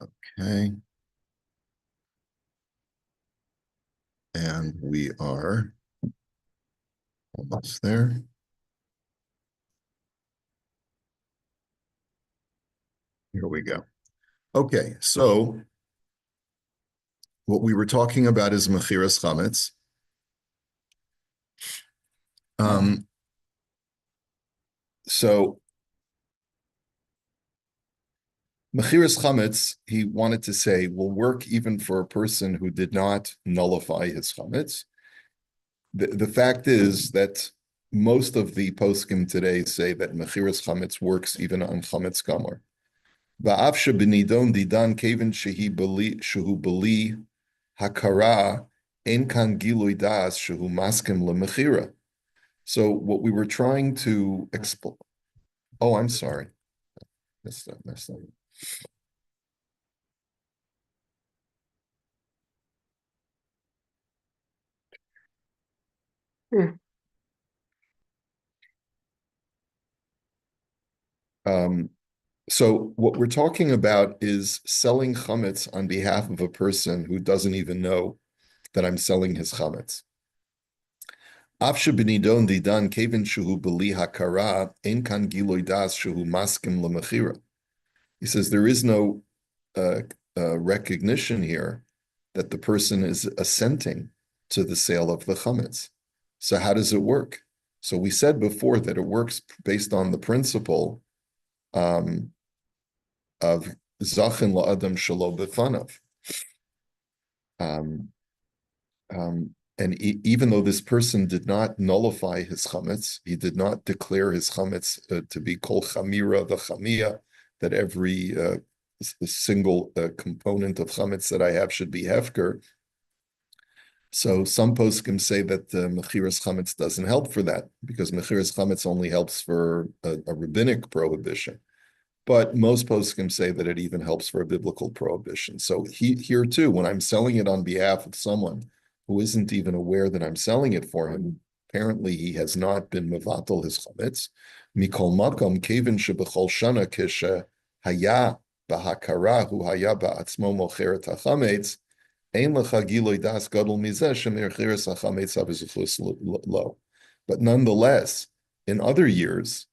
Okay. And we are almost there. Here we go. Okay, so what we were talking about is Mechiras Chametz. So Mechiras Chametz, he wanted to say, will work even for a person who did not nullify his Chametz. The fact is that most of the poskim today say that Mechiras Chametz works even on Chametz Gamor. Va'af shebenidon didan kevin shehu beli hakara en kan gilui das shehu maskim lemechira. So what we were trying to explain. Oh, I'm sorry. Messed up. Um, so what we're talking about is selling chametz on behalf of a person who doesn't even know that I'm selling his chametz. Af shebenidon didan kevin shehu beli hakara en kan giloi das shehu maskim lemechira. He says there is no recognition here that the person is assenting to the sale of the chametz. So how does it work? So we said before that it works based on the principle of zachin la'adam shelo b'fanav. Um, and even though this person did not nullify his chametz, he did not declare his chametz to be kol chamira v'chamia, that every single component of chametz that I have should be hefker. So some poskim say that mechiras chametz doesn't help for that, because mechiras chametz only helps for a rabbinic prohibition. But most poskim say that it even helps for a biblical prohibition. So here too, when I'm selling it on behalf of someone who isn't even aware that I'm selling it for him, apparently he has not been mevatel his chametz. Mikol makom kevin shebechol shana kishe haya bahakara hu haya ba'atzmo mocheret hachametz ein lecha giloi das gadol mizeh shemer cheres hachametz havizuchus lo. But nonetheless, in other years,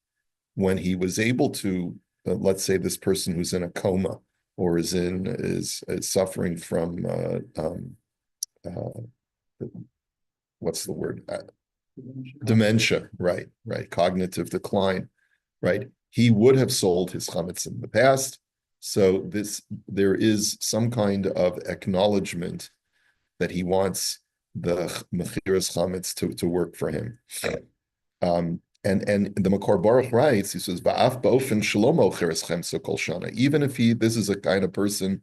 when he was able to, let's say this person who's in a coma or is suffering from what's the word? Dementia, right, cognitive decline, right? He would have sold his chametz in the past. So there is some kind of acknowledgement that he wants the mechiras chametz to work for him. And the Makor Baruch writes, he says, "Va'af ba'ofen shlomo cheres chemsa kol shana." Even if this is a kind of person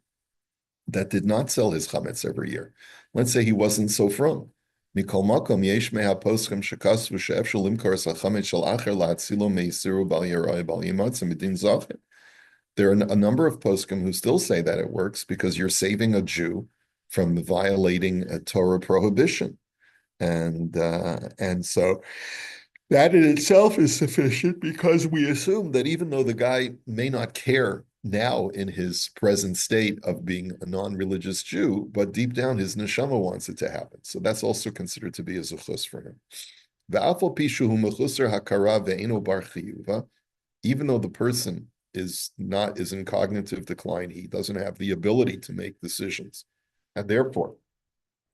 that did not sell his chametz every year. Let's say he wasn't so from. Mikol makom yesh meha poschem shekasu she'efshel limkar sachametz shel acher la'atzilo meisiru bal yarai bal yimatz midin zachin. There are a number of poskim who still say that it works because you're saving a Jew from violating a Torah prohibition, and so that in itself is sufficient, because we assume that even though the guy may not care now in his present state of being a non-religious Jew, but deep down his neshama wants it to happen. So that's also considered to be a zuchus for him. Even though the person is in cognitive decline, he doesn't have the ability to make decisions. And therefore,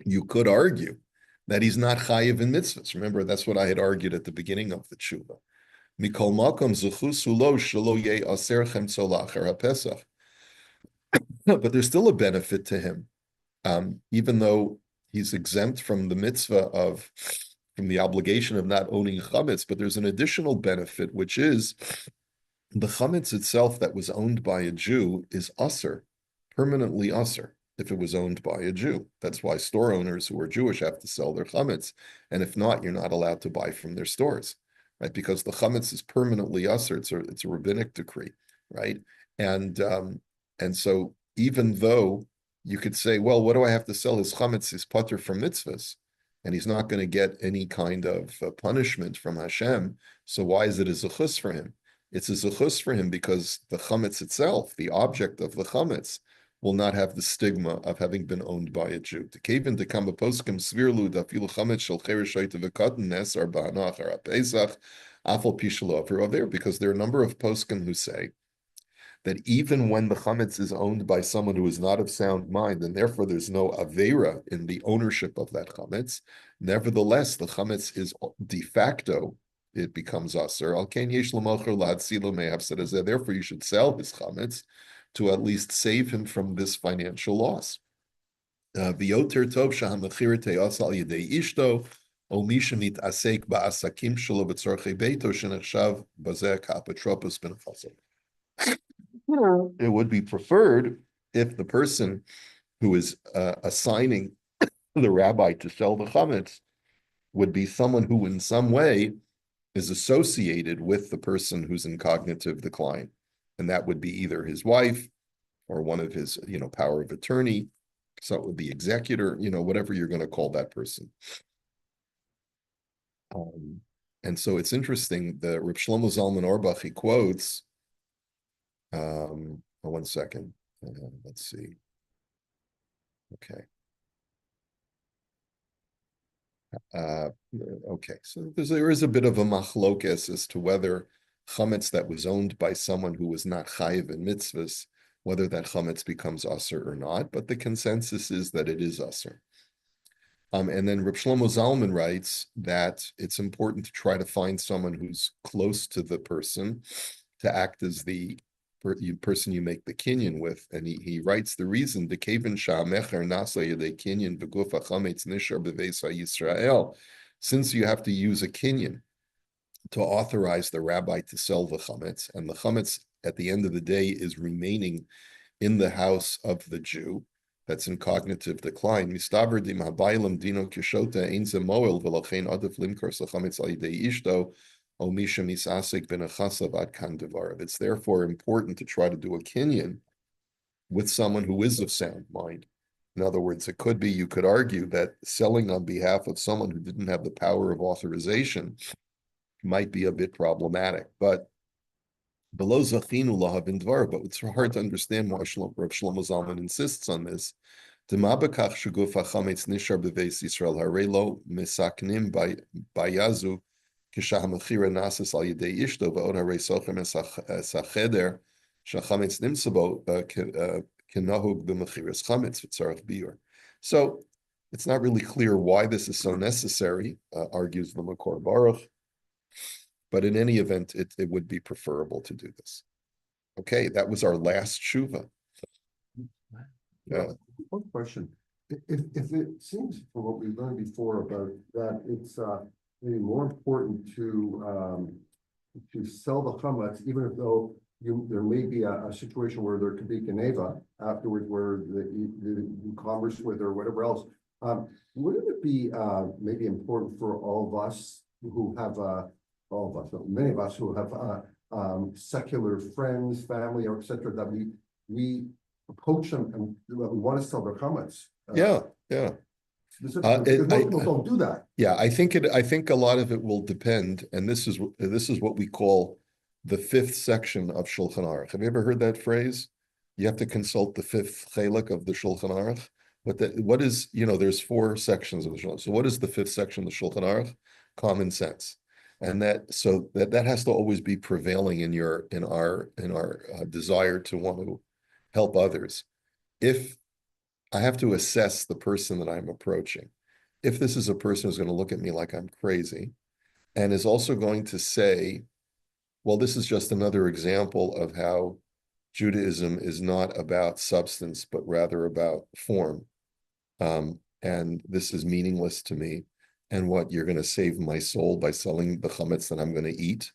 you could argue that he's not chayiv in mitzvahs. Remember, that's what I had argued at the beginning of the tshuva. Mikol makom zuchusu lo shelo ye aserchem tzolacher haPesach. But there's still a benefit to him, even though he's exempt from the mitzvah from the obligation of not owning chametz. But there's an additional benefit, which is the chametz itself that was owned by a Jew is usher, permanently usher, if it was owned by a Jew. That's why store owners who are Jewish have to sell their chametz. And if not, you're not allowed to buy from their stores, right? Because the chametz is permanently usher. It's a rabbinic decree, right? And so even though you could say, well, what do I have to sell his chametz? His pater from mitzvahs, and he's not going to get any kind of punishment from Hashem. So why is it a zechus for him? It's a zechus for him because the chametz itself, the object of the chametz, will not have the stigma of having been owned by a Jew. To cave to come a poskim svirlu dafilu chametz shel chereshoyte v'katan nesar ba'anach ar pesach afal pishalo aver, because there are a number of poskim who say that even when the chametz is owned by someone who is not of sound mind, and therefore there's no avera in the ownership of that chametz, nevertheless the chametz is de facto, it becomes aser. Al ken yesh l'malcher la'atzilo me'hafsed. Therefore, you should sell his chametz to at least save him from this financial loss. V'yoter tov shahamachir te'asa al yedei ishto, o misha mit'asek ba'asakim shelo b'tzorchei beito shenechshav bazeh ka'apotropos ben chassid. It would be preferred if the person who is assigning the rabbi to sell the chametz would be someone who in some way is associated with the person who's in cognitive decline. And that would be either his wife or one of his, power of attorney. So it would be executor, whatever you're going to call that person. And so it's interesting, the Reb Shlomo Zalman Auerbach, he quotes, one second, let's see. Okay. Okay, so there is a bit of a machlokes as to whether chametz that was owned by someone who was not chayiv in mitzvahs, whether that chametz becomes aser or not, but the consensus is that it is aser. And then Reb Shlomo Zalman writes that it's important to try to find someone who's close to the person to act as the person you make the kinyan with, and he writes the reason the kevin sha'amecher nasa yedei kinyan v'gufa chametz nishar b'veisa Yisrael, since you have to use a kinyan to authorize the rabbi to sell the chametz, and the chametz at the end of the day is remaining in the house of the Jew that's in cognitive decline. Mistaver dim habaylam dino kishota ein ze moel v'lochein adif limkor chametz al yedei ishto. It's therefore important to try to do a kinyan with someone who is of sound mind. In other words, it could be, you could argue that selling on behalf of someone who didn't have the power of authorization might be a bit problematic. But below zachinu lahavin dvar, but it's hard to understand why Rav Shlomo Zalman insists on this. Demabakach shuguf hachametz nishar beveis Yisrael harelo misaknim bayazu. Kishahamachira nasas al yedei ishto va'od harei sochem es hacheder shachametz nimsabo kinahug b'mechiras chametz v'tzarach biur. So it's not really clear why this is so necessary, argues the Makor Baruch, but in any event, it would be preferable to do this. Okay, that was our last tshuva. One question. If it seems from what we learned before about that it's maybe more important to sell the chametz, even if though there may be a situation where there could be geneva afterwards, where you converse with or whatever else. Wouldn't it be maybe important for all of us who have many of us who have secular friends, family, or etc., that we approach them and we want to sell their chametz? Yeah. Because most people don't do that. Yeah, I think a lot of it will depend, and this is what we call the fifth section of Shulchan Aruch. Have you ever heard that phrase? You have to consult the fifth chelik of the Shulchan Aruch. What is, there's four sections of the Shulchan. So what is the fifth section of the Shulchan Aruch? Common sense, and that has to always be prevailing in our desire to want to help others. If I have to assess the person that I'm approaching. If this is a person who's going to look at me like I'm crazy and is also going to say, well, this is just another example of how Judaism is not about substance, but rather about form. And this is meaningless to me. And what, you're going to save my soul by selling the chametz that I'm going to eat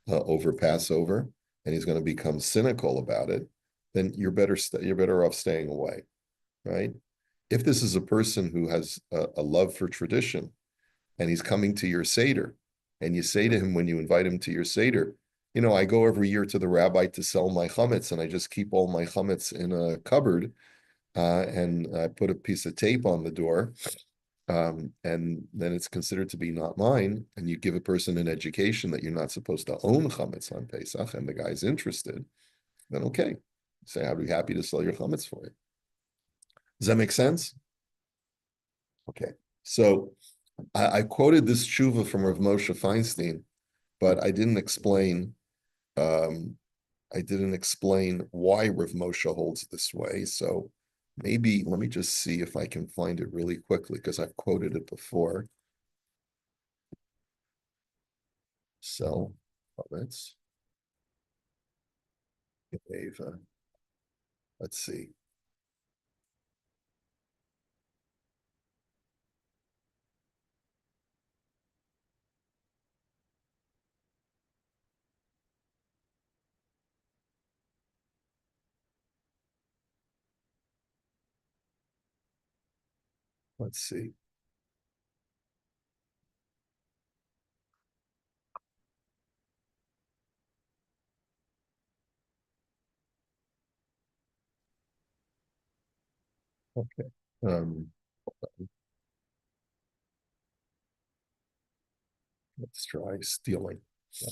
over Passover, and he's going to become cynical about it, then you're better off staying away. Right? If this is a person who has a love for tradition and he's coming to your Seder, and you say to him when you invite him to your Seder, I go every year to the rabbi to sell my chametz, and I just keep all my chametz in a cupboard, and I put a piece of tape on the door, and then it's considered to be not mine, and you give a person an education that you're not supposed to own chametz on Pesach, and the guy's interested, then okay. Say, I'd be happy to sell your chametz for you. Does that make sense? Okay. So I quoted this tshuva from Rav Moshe Feinstein, but um, I didn't explain why Rav Moshe holds this way. So maybe let me just see if I can find it really quickly because I've quoted it before. So let's let's see. Let's see. Okay. Um, let's try stealing. Yeah.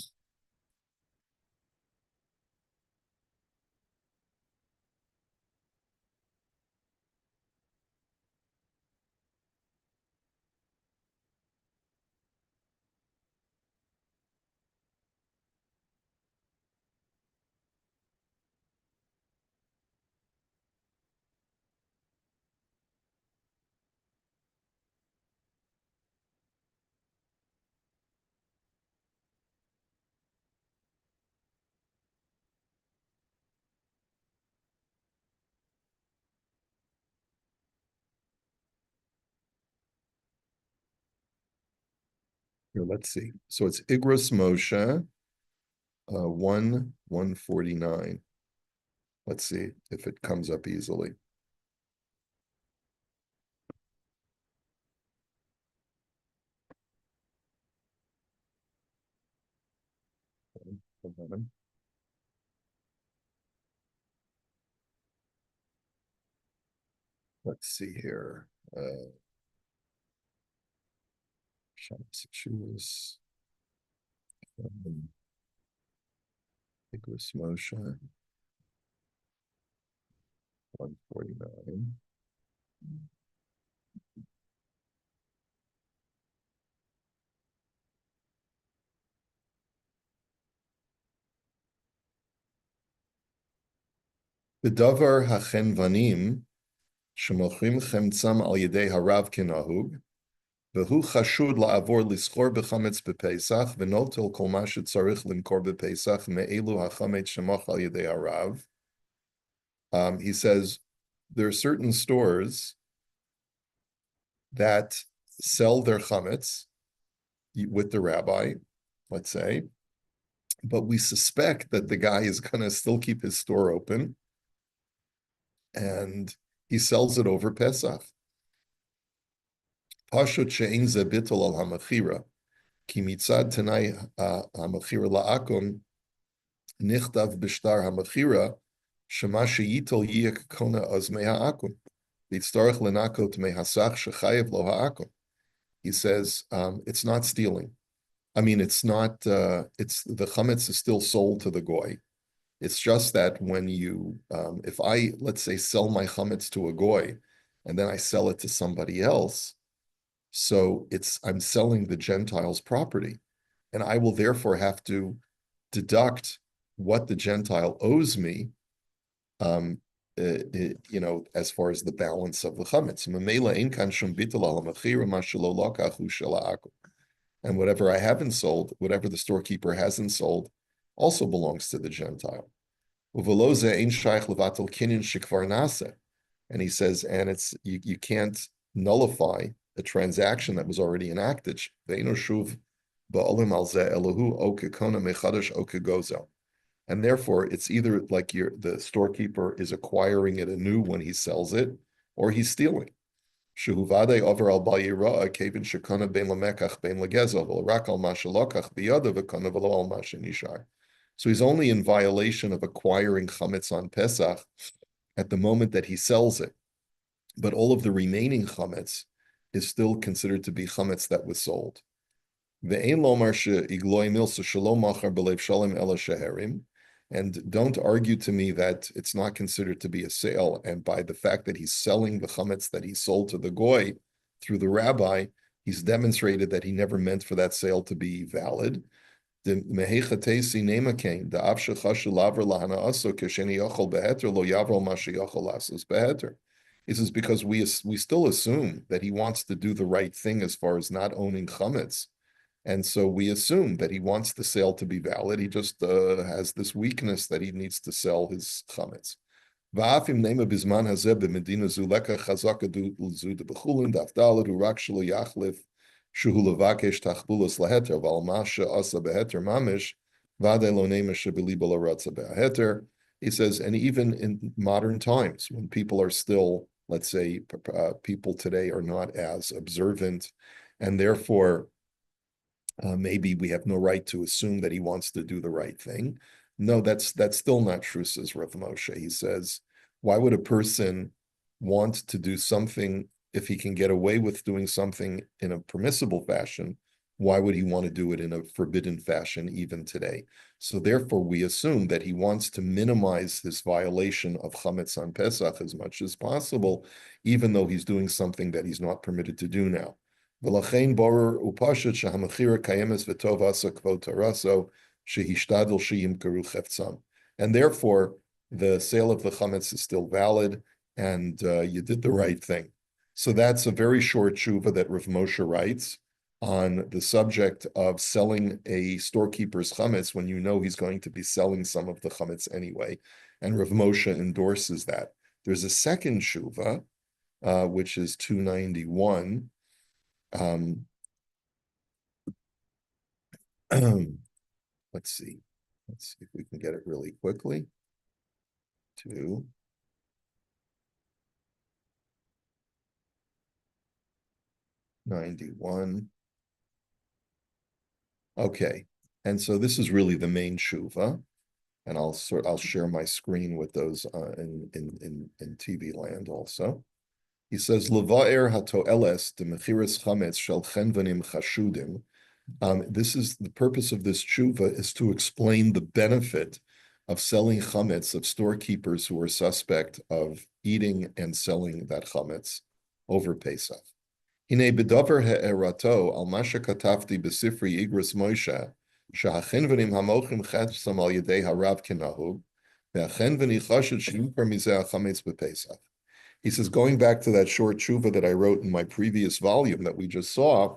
Here, let's see. So it's Igros Moshe, 149. Let's see if it comes up easily. Let's see here. Shabbos, Igros Moshe, 149. B'davar hachenvanim shemochrim chemtzam al yedei harav kenahug v'hu chashud la'avor liskor b'chametz b'Pesach v'notel kol ma shetzarich limkor b'Pesach me'elu hachametz shemoch al yedei harav. He says there are certain stores that sell their chametz with the rabbi, let's say, but we suspect that the guy is going to still keep his store open and he sells it over Pesach. Pashut she'ein ze bittul al hamachira, ki mitzad tanai hamachira la'akum nichtav b'shtar hamachira shema she'yitol yiyek kona az me'ha'akum v'yitztarech lenakot me'hasach shechayev lo ha'akum. He says it's not stealing. I mean, it's not. It's the chametz is still sold to the goy. It's just that when you, if I, let's say, sell my chametz to a goy, and then I sell it to somebody else, so I'm selling the Gentile's property, and I will therefore have to deduct what the Gentile owes me, as far as the balance of the chametz. And whatever I haven't sold, whatever the storekeeper hasn't sold, also belongs to the Gentile. And he says, and it's you can't nullify a transaction that was already enacted. And therefore, it's either like the storekeeper is acquiring it anew when he sells it, or he's stealing. So he's only in violation of acquiring chametz on Pesach at the moment that he sells it. But all of the remaining chametz is still considered to be chametz that was sold. And don't argue to me that it's not considered to be a sale. And by the fact that he's selling the chametz that he sold to the goy through the rabbi, he's demonstrated that he never meant for that sale to be valid. The mehechatesi nemakain the avshachashu laver lahana aso kesheni yochol beheter lo yavro mashi yochol asos beheter. This is because we still assume that he wants to do the right thing as far as not owning chametz, and so we assume that he wants the sale to be valid. He just has this weakness that he needs to sell his chametz. Va'afim nema bizman hazeh b'medina zuleka chazaka zu de b'chulin dafdalad urak shelo yachlif shuhu levakesh tachbulas laheter val masha asa beheter mamish vade lo nema shebeliba laratza beheter. He says, and even in modern times, when people are still, let's say, people today are not as observant, and therefore maybe we have no right to assume that he wants to do the right thing. No, that's still not true, says Rav Moshe. He says, why would a person want to do something if he can get away with doing something in a permissible fashion? Why would he want to do it in a forbidden fashion even today? So therefore, we assume that he wants to minimize his violation of Chametz on Pesach as much as possible, even though he's doing something that he's not permitted to do now. And therefore, the sale of the chametz is still valid, and you did the right thing. So that's a very short tshuva that Rav Moshe writes on the subject of selling a storekeeper's chametz when you know he's going to be selling some of the chametz anyway. And Rav Moshe endorses that. There's a second tshuva, which is 291. Let's see if we can get it really quickly. 291. Okay, and so this is really the main tshuva, and I'll share my screen with those in TV land also. He says, "Levaer hatoeles de mechiras chametz shel chenvanim chashudim." This is the purpose of this tshuva, is to explain the benefit of selling chametz of storekeepers who are suspect of eating and selling that chametz over Pesach. Hine bedavar he'erato al masha katafti besifri igros Moshe shahachenvanim hamochim chetzam al yedei harav kenahug ve'achenvani chashid sheyukar mizeh chametz bepesach. He says, going back to that short tshuva that I wrote in my previous volume that we just saw,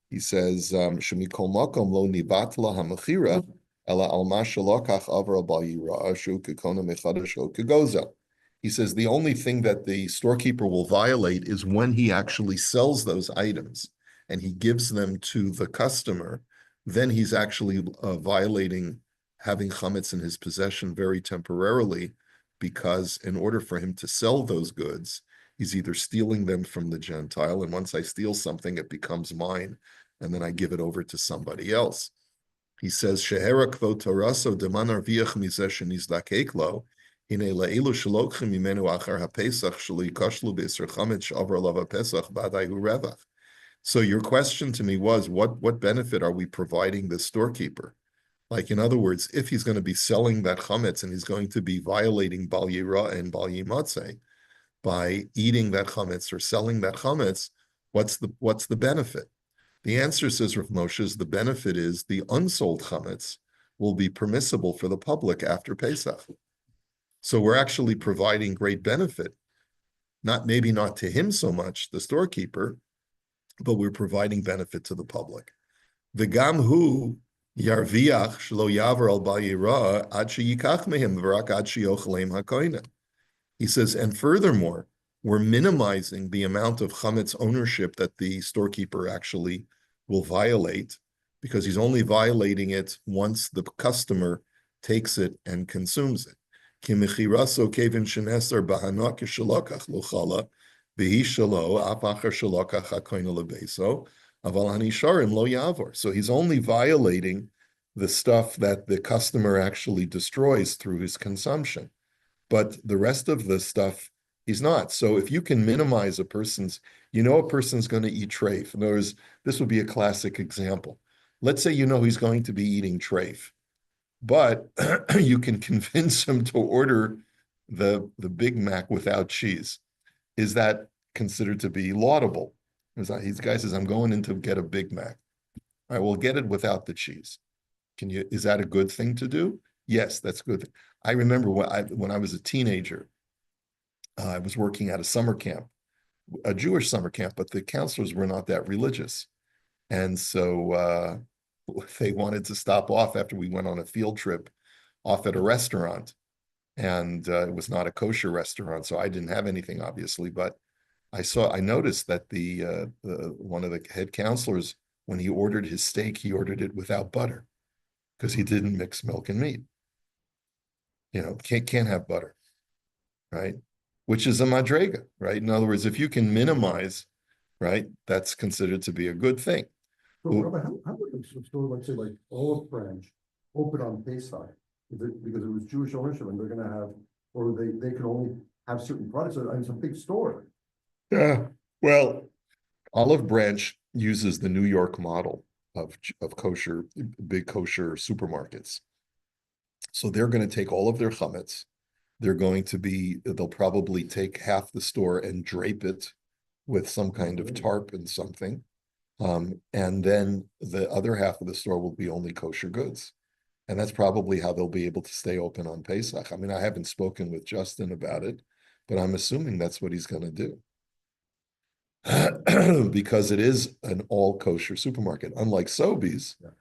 he says, "Shemikol makom lo nibatla hamachira ela al mashalokach avra bal yira shu kekona mechadash o kegoza." He says the only thing that the storekeeper will violate is when he actually sells those items and he gives them to the customer. Then he's actually violating having chametz in his possession very temporarily, because in order for him to sell those goods, he's either stealing them from the Gentile, and once I steal something, it becomes mine, and then I give it over to somebody else. He says, "Shehera kvo taraso deman arviach mizeh shenizdakek lo, hine le'ilu shelokchim mimenu achar haPesach sheli kashlu b'isr chametz shavar alav haPesach b'adai hu revach." So your question to me was, what benefit are we providing the storekeeper? Like, in other words, if he's going to be selling that chametz and he's going to be violating bal yira and bal yimatzeh by eating that chametz or selling that chametz, what's the benefit? The answer, says Rav Moshe, is the benefit is the unsold chametz will be permissible for the public after Pesach. So we're actually providing great benefit, maybe not to him so much, the storekeeper, but we're providing benefit to the public. V'gam hu yarviach shelo yaver al bal yira ad sheyikach mehem v'rak ad sheyochalem hakoinen. He says, and furthermore, we're minimizing the amount of chametz ownership that the storekeeper actually will violate, because he's only violating it once the customer takes it and consumes it. Kimechiraso kevin sheneser bahana keshalokach lochala v'hi shalo af achar shalokach hakoina lebeso aval hanisharim lo yavor. So he's only violating the stuff that the customer actually destroys through his consumption, but the rest of the stuff he's not. So if you can minimize a person's going to eat treif. In other words, this would be a classic example. Let's say he's going to be eating treif, but you can convince him to order the Big Mac without cheese. Is that considered to be laudable? He's guy says, I'm going in to get a Big Mac. I will get it without the cheese. Is that a good thing to do? Yes, that's good. I remember when I was a teenager, I was working at a summer camp, a Jewish summer camp, but the counselors were not that religious. And so they wanted to stop off after we went on a field trip off at a restaurant. And it was not a kosher restaurant, so I didn't have anything, obviously. But I noticed that one of the head counselors, when he ordered his steak, he ordered it without butter because he didn't mix milk and meat. Can't have butter, right? Which is a madrega, right? In other words, if you can minimize, right, that's considered to be a good thing. So, Rabbi, how would a store like, say, like Olive Branch open on Pesach? Because it was Jewish ownership and they're going to have, or they can only have certain products. I mean, it's a big store. Yeah, well, Olive Branch uses the New York model of kosher, big kosher supermarkets. So they're going to take all of their chametz. They'll probably take half the store and drape it with some kind of tarp and something. And then the other half of the store will be only kosher goods. And that's probably how they'll be able to stay open on Pesach. I mean, I haven't spoken with Justin about it, but I'm assuming that's what he's going to do. Because it is an all kosher supermarket, unlike Sobeys, Yeah.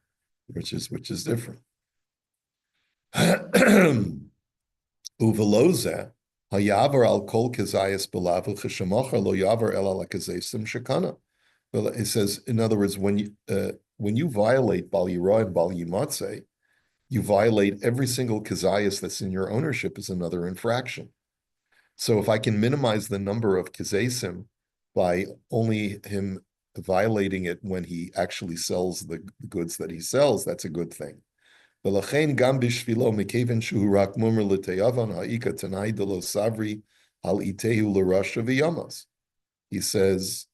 which is different. Uveloza hayavar al kol kezayis belavu cheshamocha lo yavar el ala kezesim shekana. Well, it says, in other words, when you violate Bal Yirah and Bal Yimatze, you violate every single kezayis that's in your ownership is another infraction. So if I can minimize the number of kezesim by only him violating it when he actually sells the goods that he sells, that's a good thing. V'lachein gam bishvilo mikeven shu rak mumer l'teyavan ha'ika tanai delo savri al itehu l'rasha v'yamas. He says,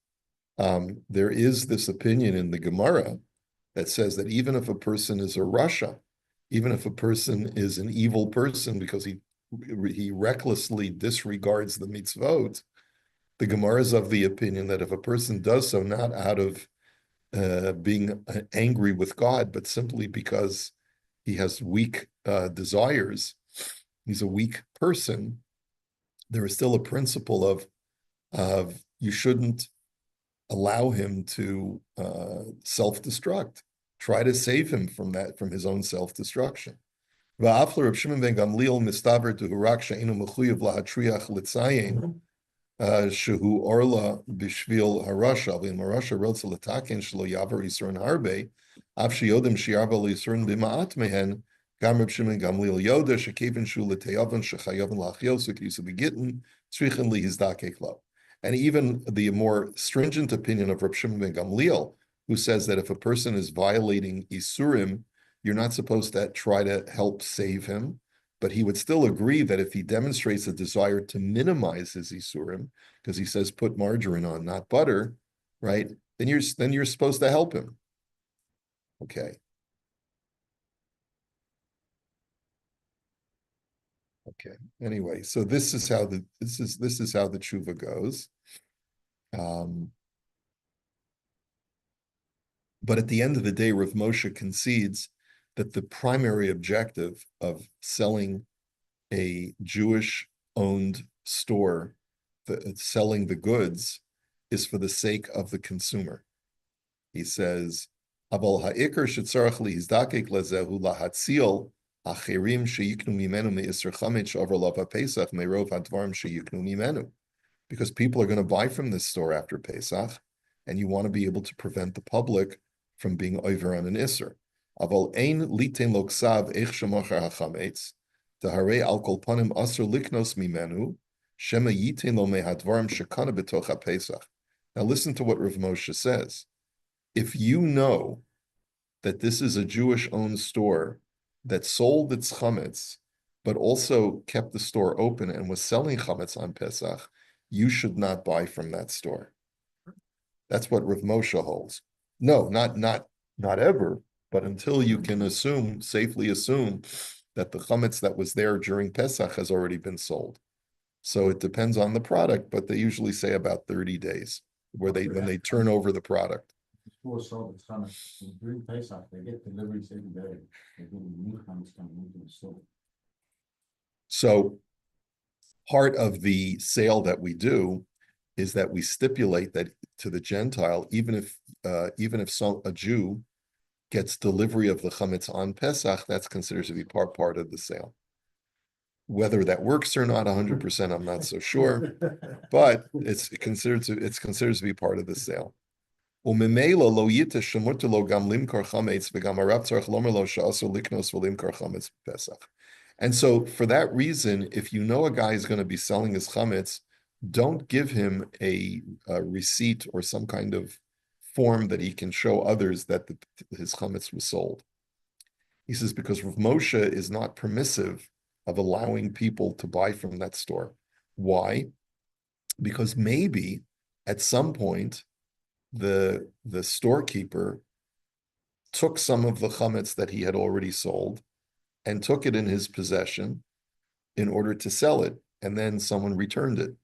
there is this opinion in the Gemara that says that even if a person is a rasha, even if a person is an evil person because he recklessly disregards the mitzvot, the Gemara is of the opinion that if a person does so not out of being angry with God, but simply because he has weak desires, he's a weak person, there is still a principle of you shouldn't allow him to self-destruct. Try to save him from his own self-destruction. Shehu orla bishvil harasha v'im harasha rotza l'taken shelo yavar yisron harbe af sheyodim shiarba l'yisron b'ma'at mehen gam Reb Shimon Gamliel yoda shekeven shu l'teyavan shechayavan la'achiosuk yisa begitten tzrichen lihizdakek lo. And even the more stringent opinion of Reb Shimon ben Gamliel, who says that if a person is violating isurim, you're not supposed to try to help save him. But he would still agree that if he demonstrates a desire to minimize his isurim, because he says put margarine on, not butter, right? Then you're supposed to help him. Okay. Okay. Anyway, so this is how the tshuva goes. But at the end of the day, Rav Moshe concedes that the primary objective of selling a Jewish-owned store, selling the goods, is for the sake of the consumer. He says, "Aval ha'ikar shetzarach lihizdakek lezehu lahatzil acherim sheyiknu mimenu me'isr chametz she'avar lav ha'pesach me'rov hadvarim sheyiknu mimenu." Because people are going to buy from this store after Pesach, and you want to be able to prevent the public from being over on an isser. Aval ein liten lo ksav eich shemachar hachametz. Dahare al kol panim asur liknos mimenu, shema yitin lo mehadvarim shekana b'toch haPesach. Now listen to what Rav Moshe says. If you know that this is a Jewish-owned store that sold its chametz, but also kept the store open and was selling chametz on Pesach, you should not buy from that store. That's what Rav Moshe holds. No, not ever. But until you can safely assume that the chametz that was there during Pesach has already been sold. So it depends on the product, but they usually say about 30 days when they turn over the product. Before sold, it's coming during Pesach, they get deliveries every day. They get new chametz coming into the store. So part of the sale that we do is that we stipulate that to the Gentile, even if a Jew gets delivery of the chametz on Pesach, that's considered to be part of the sale. Whether that works or not 100%, I'm not so sure, but it's considered to be part of the sale. And so for that reason, if you know a guy is going to be selling his chametz, don't give him a receipt or some kind of form that he can show others that his chametz was sold. He says, because Rav Moshe is not permissive of allowing people to buy from that store. Why? Because maybe at some point, the storekeeper took some of the chametz that he had already sold and took it in his possession in order to sell it, and then someone returned it.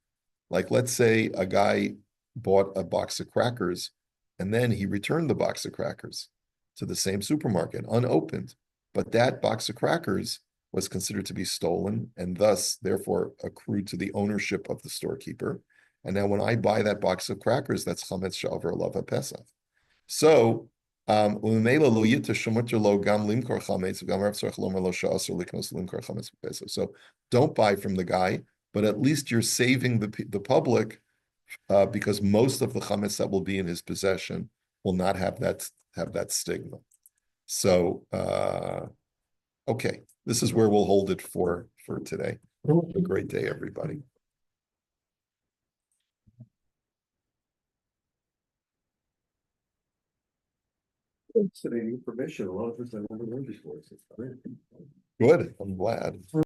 Like, let's say a guy bought a box of crackers and then he returned the box of crackers to the same supermarket unopened, but that box of crackers was considered to be stolen and thus therefore accrued to the ownership of the storekeeper. And now when I buy that box of crackers, that's chametz shavar lava pesach. So don't buy from the guy, but at least you're saving the public because most of the chametz that will be in his possession will not have that stigma. So okay, this is where we'll hold it for today. Have a great day, everybody. It's an information, a lot of this I never heard before. Good, I'm glad.